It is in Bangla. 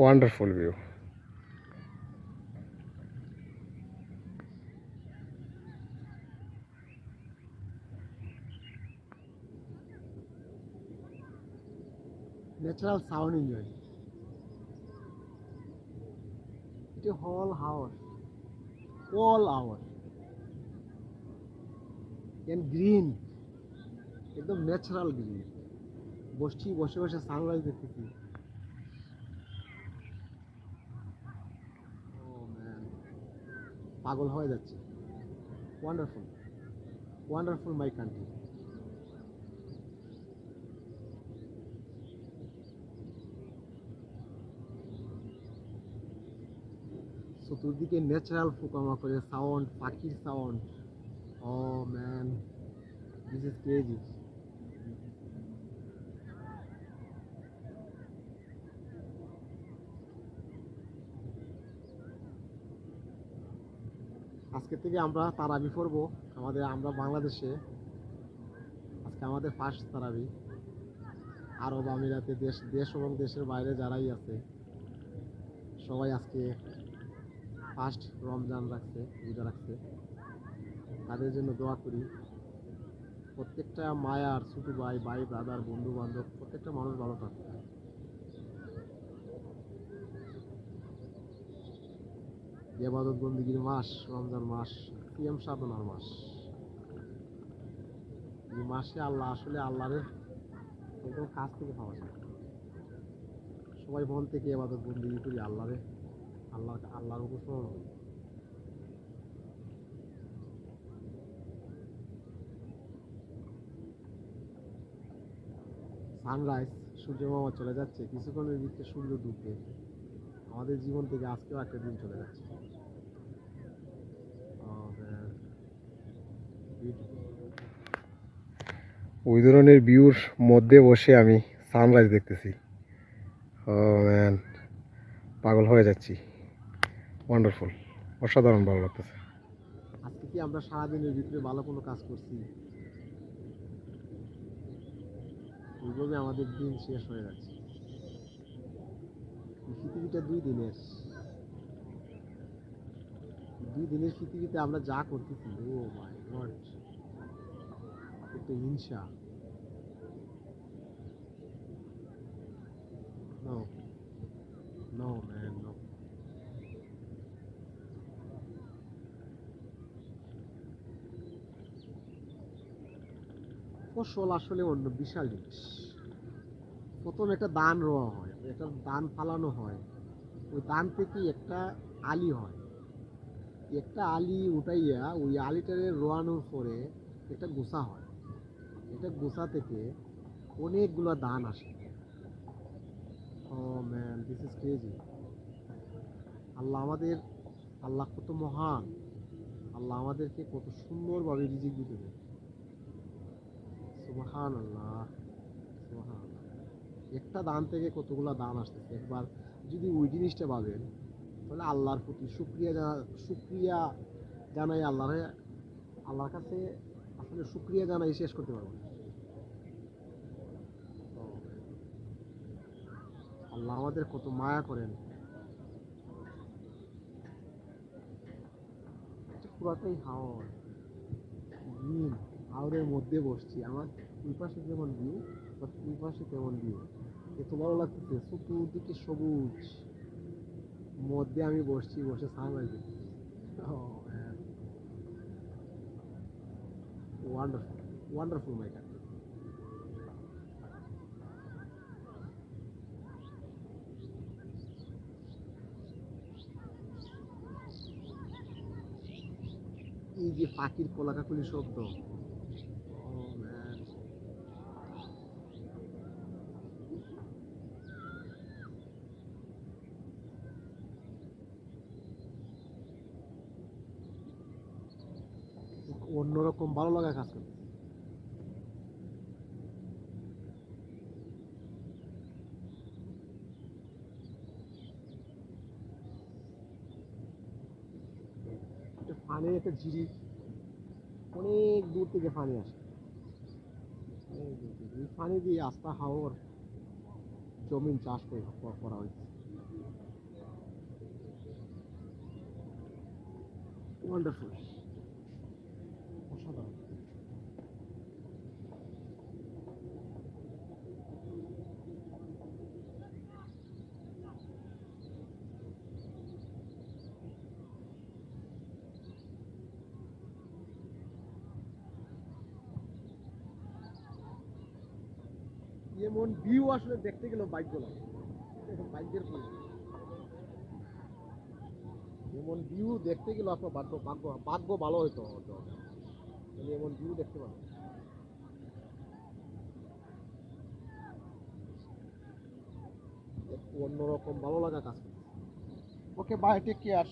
Wonderful view. Natural sound enjoy. এটা হল হাওয়ার, অল আওয়ার এন্ড গ্রিন, একদম ন্যাচারাল গ্রিন। বসছি, বসে বসে সানরাইজ দেখতেছি। ও ম্যান, পাগল হয়ে যাচ্ছে। Wonderful, wonderful my country. চতুর্দিকে ন্যাচারাল পোকামাকড়ের সাউন্ড, পাখির sound. Oh man, this is crazy. আজকে থেকে আমরা তারাবি পড়বো। আমরা বাংলাদেশে আজকে আমাদের ফার্স্ট তারাবি। আরব আমিরাতে, দেশ দেশ এবং দেশের বাইরে যারাই আছে সবাই আজকে ফার্স্ট রমজান রাখছে, রোজা রাখছে। তাদের জন্য দোয়া করি। প্রত্যেকটা মায়ার ছোট ভাই, ব্রাদার, বন্ধু বান্ধব, প্রত্যেকটা মানুষ ভালো থাকে। ইবাদত বন্দিগির মাস রমজান মাস, সিয়াম সাধনার মাস। এই মাসে আল্লাহ আসলে আল্লাহরে একদম কাছ থেকে পাওয়া যায়। সবাই মন থেকে ইবাদত বন্দিগি করি আল্লাহরে, আল্লাহর উপর স্মরণ করি। সানরাইজ, সূর্য মামা চলে যাচ্ছে, কিছুক্ষণের ভিতরে সূর্য ডুববে। আমাদের জীবন থেকে আজকেও একটা দিন চলে যাচ্ছে। ওই ধরনের ভিউর মধ্যে বসে আমি সানরাইজ দেখতেছি। ও ম্যান, পাগল হয়ে যাচ্ছি। ওয়ান্ডারফুল, অসাধারণ ভালো লাগতেছে। আজকে কি আমরা সারাদিনের ভিতরে ভালো কোনো কাজ করছি? ওইভাবে আমাদের দিন শেষ হয়ে যাচ্ছে। এই পৃথিবীটা 2 দিনের, 2 দিনের পৃথিবীতে আমরা যা করতেছি, ও মাই গড, একটা হিংসা। No, no man, no. ফসল আসলে অন্য বিশাল জিনিস। প্রথম একটা ধান রোয়া হয়, একটা ধান ফালানো হয়, ওই ধান থেকে একটা আলি হয়। একটা আলি উঠাইয়া ওই আলিটারে রোয়ানোর পরে একটা গোছা হয়। এটা গোছা থেকে অনেকগুলো ধান আসে। ও ম্যান, দিস ইজ ক্রেজি। আল্লাহ আমাদের, আল্লাহ কত মহান। আল্লাহ আমাদেরকে কত সুন্দরভাবে রিজিক দিতে দেয়। সুবহান আল্লাহ, সুবহান আল্লাহ। একটা দান থেকে কতগুলো দান আসতেছে। একবার যদি ওই জিনিসটা পাবেন, তাহলে আল্লাহর প্রতি শুক্রিয়া জানাই আল্লাহর কাছে আসলে শুক্রিয়া জানাই শেষ করতে পারবো না। তো আল্লাহ আমাদের কত মায়া করেন। এটা পুরাটাই হাওর, গ্রিন। হাওরের মধ্যে বসছি, আমার দুই পাশে যেমন ভিউ, বাট দুই পাশে তেমন ভিউ। এত ভালো লাগতেছে, চতুর্দিকে সবুজ, মধ্যে আমি বসছি, বসে সানরাইজ দেখতেছি। Wonderful, wonderful my country. এই যে পাখির কোলাকাকুলি শব্দ, ও ম্যান, অন্যরকম ভালো লাগা কাজ করছে। এটা পানির একটা ঝিরি, অনেক দূর থেকে পানি আসে, অনেক দূর থেকে। এই পানি দিয়ে আস্তা হাওর জমিন চাষ করা হয়েছে। ওয়ান্ডারফুল, অসাধারণ। এমন ভিউ আসলে দেখতে গেলেও ভাগ্য লাগে, ভাগ্যের ফল। এমন ভিউ দেখতে গেলেও আপনার ভাগ্য ভাগ্য ভাগ্য ভালো হইতে হবে, তাহলে এমন ভিউ দেখতে পাবেন। একটু অন্যরকম ভালো লাগা কাজ করে। Okay bye, take care.